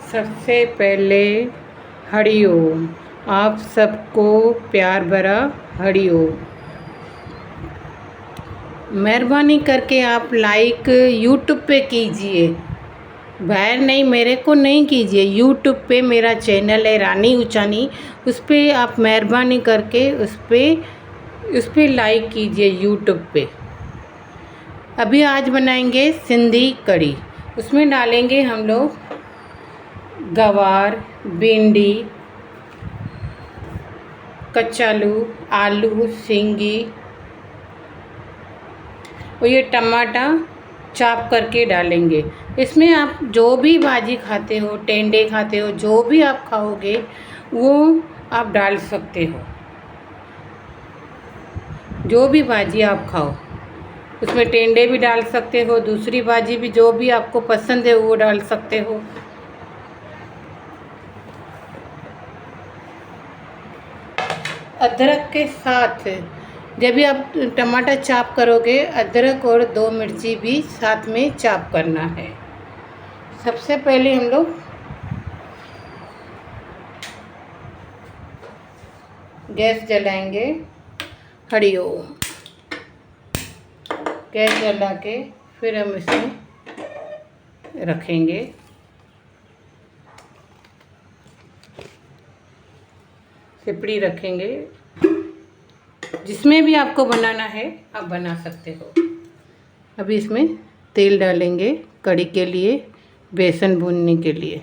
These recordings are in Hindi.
सबसे पहले हरि ओम। आप सबको प्यार भरा हरि ओम। मेहरबानी करके आप लाइक यूट्यूब पे कीजिए, बाहर नहीं, मेरे को नहीं कीजिए। यूट्यूब पे मेरा चैनल है रानी ऊंचानी, उस पर आप मेहरबानी करके उस पर लाइक कीजिए यूट्यूब पे। अभी आज बनाएंगे सिंधी कढ़ी। उसमें डालेंगे हम लोग गवार, भिंडी, कचालू, आलू, सिंगी और ये टमाटर चॉप करके डालेंगे। इसमें आप जो भी भाजी खाते हो, टेंडे खाते हो, जो भी आप खाओगे वो आप डाल सकते हो। जो भी भाजी आप खाओ उसमें टेंडे भी डाल सकते हो, दूसरी भाजी भी जो भी आपको पसंद है वो डाल सकते हो। अदरक के साथ जब भी आप टमाटर चॉप करोगे, अदरक और 2 मिर्ची भी साथ में चॉप करना है। सबसे पहले हम लोग गैस जलाएंगे। हरि ओम। गैस जला के फिर हम इसे रखेंगे। सिपड़ी रखेंगे। जिसमें भी आपको बनाना है आप बना सकते हो। अभी इसमें तेल डालेंगे कढ़ी के लिए, बेसन भूनने के लिए।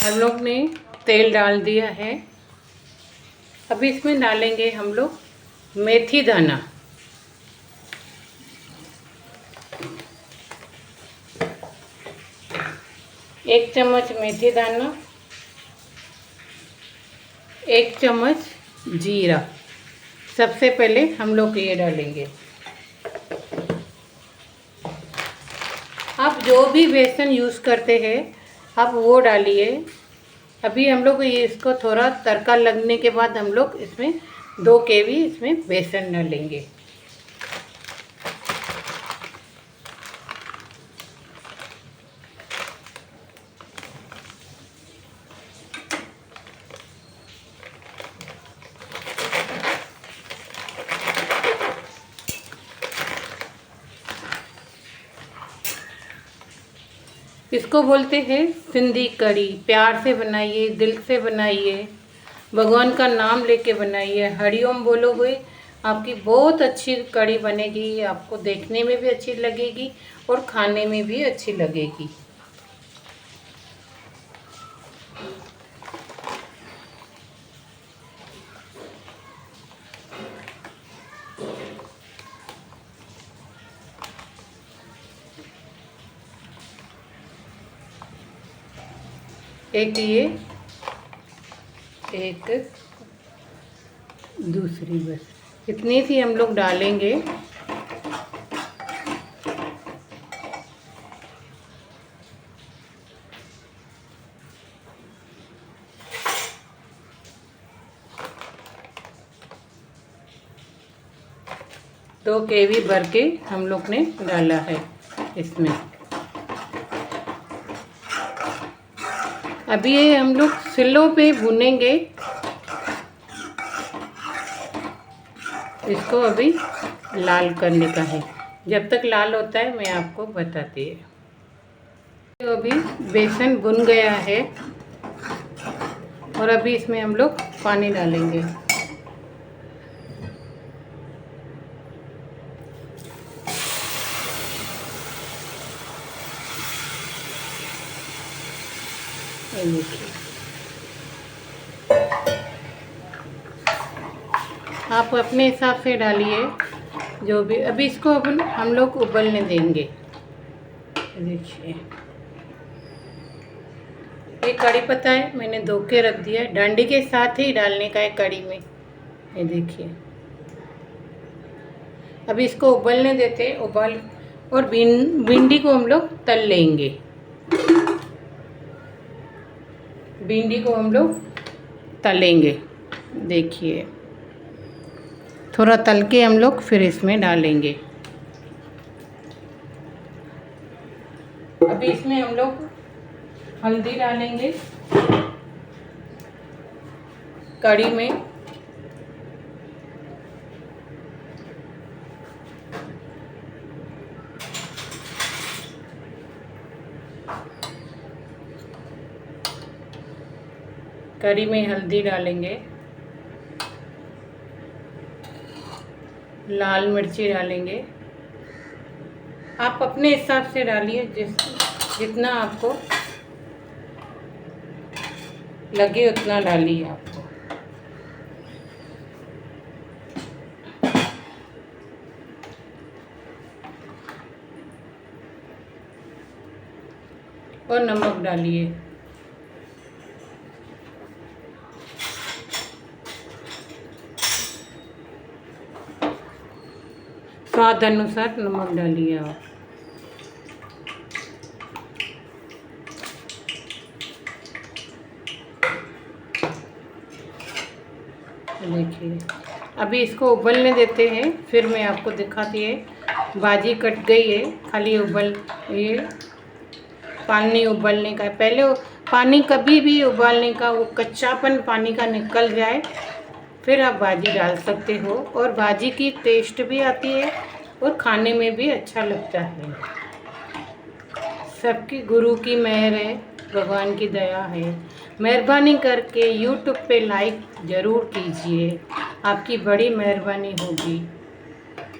हम लोग ने तेल डाल दिया है। अभी इसमें डालेंगे हम लोग मेथी दाना। एक चम्मच मेथी दाना, 1 चम्मच जीरा। सबसे पहले हम लोग ये डालेंगे। आप जो भी बेसन यूज़ करते हैं आप वो डालिए। अभी हम लोग ये इसको थोड़ा तड़का लगने के बाद हम लोग इसमें 2 केवी इसमें बेसन डालेंगे। इसको बोलते हैं सिंधी कढ़ी। प्यार से बनाइए, दिल से बनाइए, भगवान का नाम लेके बनाइए, हरिओम बोलो हुए आपकी बहुत अच्छी कढ़ी बनेगी। आपको देखने में भी अच्छी लगेगी और खाने में भी अच्छी लगेगी। एक ये, एक दूसरी, बस इतनी सी हम लोग डालेंगे। दो केवी भर के हम लोग ने डाला है इसमें। अभी ये हम लोग सिलों पे भूनेंगे इसको। अभी लाल करने का है। जब तक लाल होता है मैं आपको बताती है। तो अभी बेसन भुन गया है और अभी इसमें हम लोग पानी डालेंगे। ये देखिए, आप अपने हिसाब से डालिए जो भी। अभी इसको अपन हम लोग उबलने देंगे। देखिए, ये कड़ी पत्ता है, मैंने धो के रख दिया है, डंडी के साथ ही डालने का है कड़ी में। ये देखिए, अभी इसको उबलने देते हैं। उबल और भिंडी को हम लोग तल लेंगे। भिंडी को हम लोग तलेंगे। देखिए, थोड़ा तल के हम लोग फिर इसमें डालेंगे। अभी इसमें हम लोग हल्दी डालेंगे कड़ी में। कड़ी में हल्दी डालेंगे, लाल मिर्ची डालेंगे। आप अपने हिसाब से डालिए, जितना आपको लगे उतना डालिए आपको। और नमक डालिए। स्वाद अनुसार नमक डालिए आप। देखिए, अभी इसको उबलने देते हैं, फिर मैं आपको दिखाती है। भाजी कट गई है, खाली ये पानी उबलने का है। पहले पानी कभी भी उबालने का, वो कच्चापन पानी का निकल जाए, फिर आप भाजी डाल सकते हो। और भाजी की टेस्ट भी आती है और खाने में भी अच्छा लगता है। सबकी गुरु की मेहर है, भगवान की दया है। मेहरबानी करके यूट्यूब पे लाइक ज़रूर कीजिए, आपकी बड़ी मेहरबानी होगी।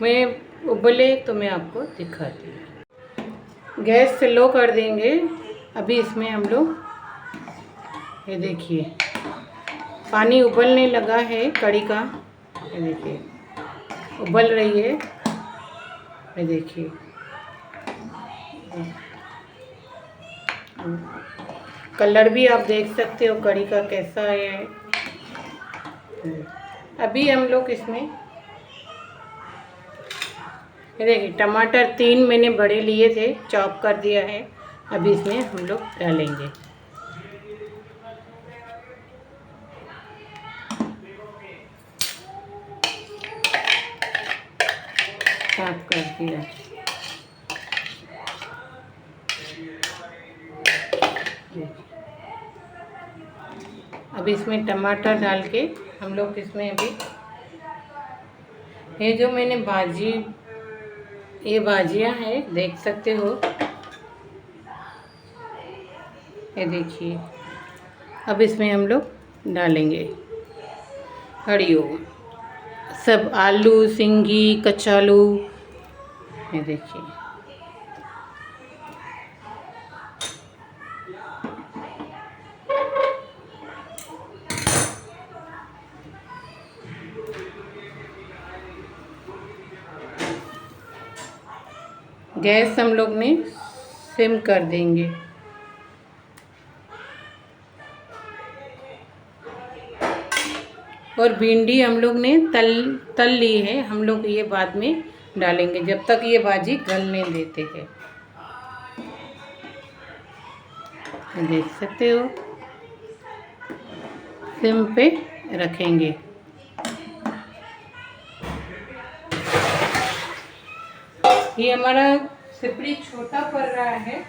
मैं उबले तो मैं आपको दिखाती हूँ। गैस स्लो कर देंगे। अभी इसमें हम लोग, ये देखिए, पानी उबलने लगा है कड़ी का। ये देखिए, उबल रही है। ये देखिए, कलर भी आप देख सकते हो कड़ी का कैसा है। अभी हम लोग इसमें, ये देखिए, टमाटर 3 मैंने बड़े लिए थे, चॉप कर दिया है। अभी इसमें हम लोग डालेंगे। साफ कर दिया। अब इसमें टमाटर डाल के हम लोग इसमें अभी ये जो मैंने ये भाजियाँ हैं, देख सकते हो। ये देखिए, अब इसमें हम लोग डालेंगे हरिओम, सब आलू, सिंगी, कचालू। ये देखिए, गैस हम लोग ने सिम कर देंगे। और भिंडी हम लोग ने तल ली है, हम लोग ये बाद में डालेंगे, जब तक ये भाजी गलने देते हैं। देख सकते हो, सिम पे रखेंगे। ये हमारा सिपड़ी छोटा पड़ रहा है।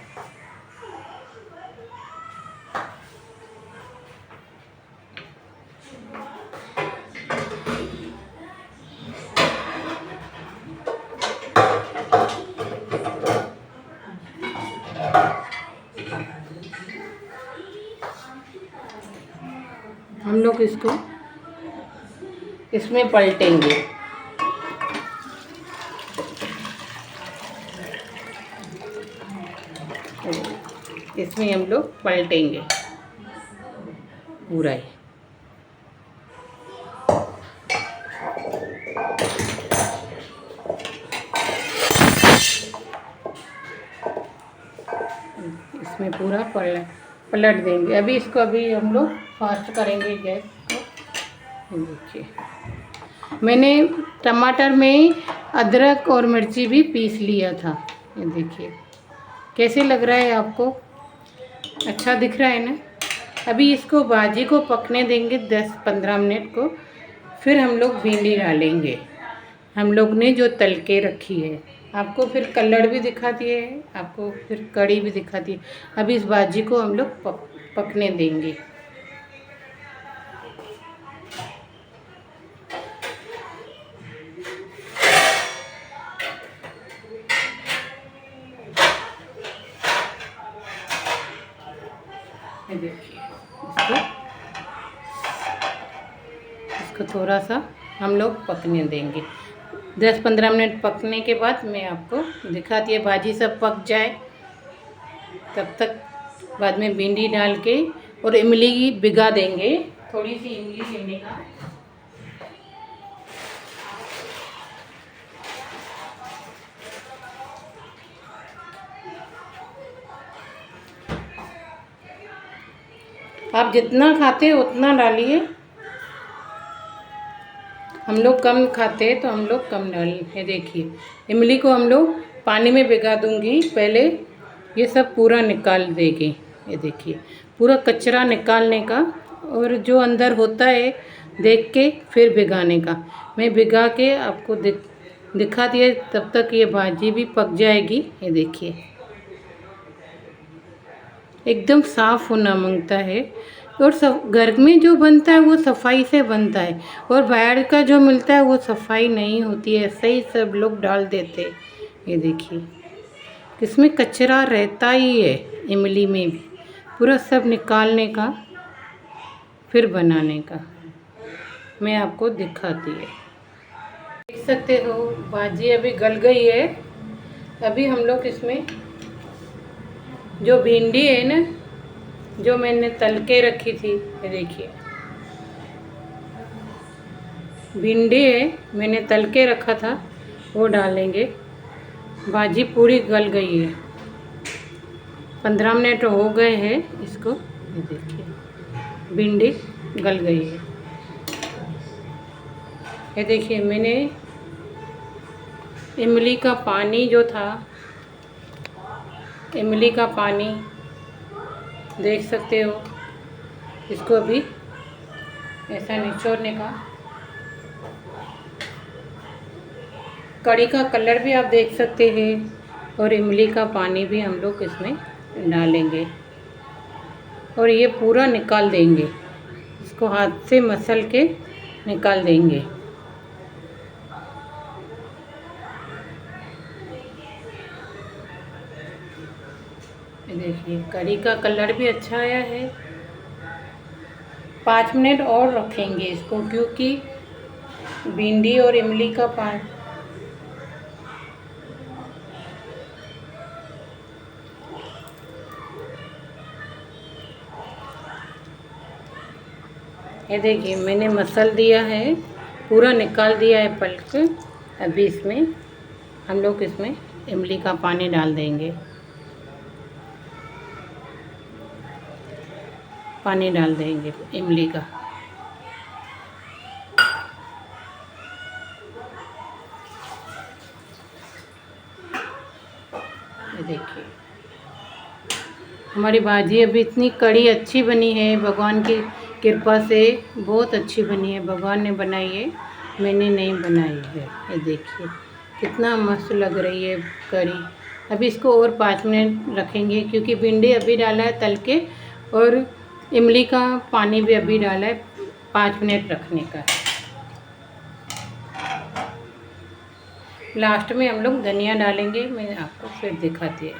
हम लोग इसको इसमें पलटेंगे। इसमें हम लोग पलटेंगे। पूरा ही। इसमें पूरा पलट देंगे। अभी इसको अभी हम लोग फास्ट करेंगे गैस को। देखिए मैंने टमाटर में अदरक और मिर्ची भी पीस लिया था। ये देखिए कैसे लग रहा है आपको, अच्छा दिख रहा है ना। अभी इसको भाजी को पकने देंगे 10-15 मिनट को, फिर हम लोग भिंडी डालेंगे। हम लोग ने जो तल के रखी है, आपको फिर कलर भी दिखा दिए है, आपको फिर कड़ी भी दिखा दी। अभी इस भाजी को हम लोग पकने देंगे। ये देखिए इसको थोड़ा सा हम लोग पकने देंगे। 10-15 मिनट पकने के बाद मैं आपको दिखाती है। भाजी सब पक जाए तब तक बाद में भिंडी डाल के और इमली भिगा देंगे। थोड़ी सी इमली लेने का, आप जितना खाते हो उतना डालिए। हम लोग कम खाते हैं तो हम लोग कम डालिए। देखिए इमली को हम लोग पानी में भिगा दूंगी पहले, ये सब पूरा निकाल देगी। ये देखिए पूरा कचरा निकालने का, और जो अंदर होता है देख के फिर भिगाने का। मैं भिगा के आपको दिखा दिए, तब तक ये भाजी भी पक जाएगी। ये देखिए एकदम साफ़ होना मांगता है, और सब घर में जो बनता है वो सफाई से बनता है, और बाहर का जो मिलता है वो सफाई नहीं होती है, ऐसे ही सब लोग डाल देते। ये देखिए इसमें कचरा रहता ही है, इमली में भी पूरा सब निकालने का फिर बनाने का। मैं आपको दिखाती है, देख सकते हो भाजी अभी गल गई है। अभी हम लोग इसमें जो भिंडी है ना, जो मैंने तल के रखी थी, ये देखिए भिंडी है मैंने तल के रखा था, वो डालेंगे। भाजी पूरी गल गई है, 15 मिनट हो गए हैं इसको। ये देखिए भिंडी गल गई है। ये देखिए मैंने इमली का पानी जो था, इमली का पानी देख सकते हो, इसको अभी ऐसा निचोड़ने का। कड़ी का कलर भी आप देख सकते हैं, और इमली का पानी भी हम लोग इसमें डालेंगे, और ये पूरा निकाल देंगे। इसको हाथ से मसल के निकाल देंगे। देखिए कड़ी का कलर भी अच्छा आया है। 5 मिनट और रखेंगे इसको, क्योंकि भिंडी और इमली का पानी। ये देखिए मैंने मसल दिया है, पूरा निकाल दिया है पलक। अभी इसमें हम लोग इसमें इमली का पानी डाल देंगे। पानी डाल देंगे इमली का। ये देखिए हमारी भाजी अभी इतनी कड़ी अच्छी बनी है, भगवान की कृपा से बहुत अच्छी बनी है। भगवान ने बनाई है, मैंने नहीं बनाई है। ये देखिए कितना मस्त लग रही है कड़ी। अभी इसको और 5 मिनट रखेंगे, क्योंकि भिंडी अभी डाला है तल के, और इमली का पानी भी अभी डाला है। 5 मिनट रखने का है। लास्ट में हम लोग धनिया डालेंगे, मैं आपको फिर दिखाती है।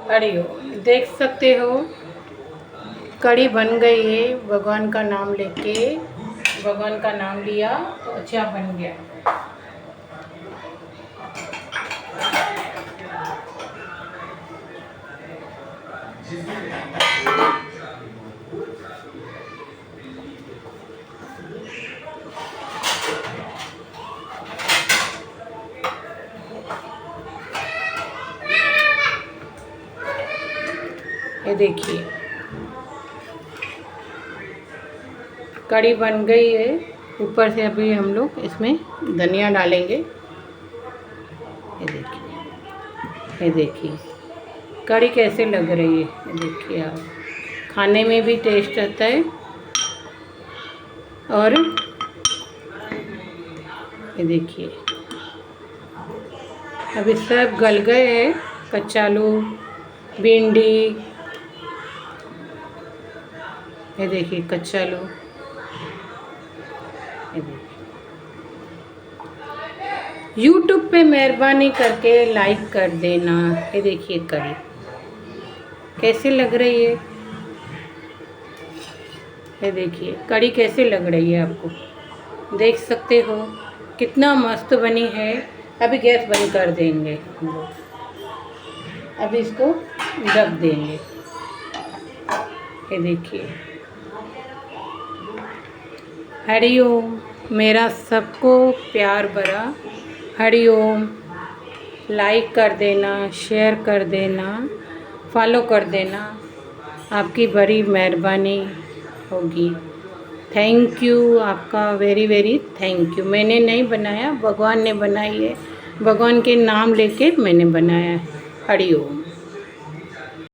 कड़ी हो देख सकते हो, कड़ी बन गई है। भगवान का नाम लेके, भगवान का नाम लिया तो अच्छा बन गया। ये देखिए कड़ी बन गई है। ऊपर से अभी हम लोग इसमें धनिया डालेंगे। ये देखिए कड़ी कैसे लग रही है। ये देखिए आप, खाने में भी टेस्ट आता है। और ये देखिए अभी सब गल गए हैं। कच्चालू, भिंडी, ये देखिए कच्चालू, ये देखिए। यूट्यूब पे मेहरबानी करके लाइक कर देना। ये देखिए कड़ी कैसे लग रही है। ये देखिए कड़ी कैसे लग रही है, आपको देख सकते हो कितना मस्त बनी है। अभी गैस बंद कर देंगे हम लोग। अभी इसको ढक देंगे। ये देखिए हरि ओम। मेरा सबको प्यार भरा हरि ओम। लाइक कर देना, शेयर कर देना, फॉलो कर देना, आपकी बड़ी मेहरबानी होगी। थैंक यू, आपका वेरी वेरी थैंक यू। मैंने नहीं बनाया, भगवान ने बनाई है। भगवान के नाम लेके मैंने बनाया है। हरि ओम।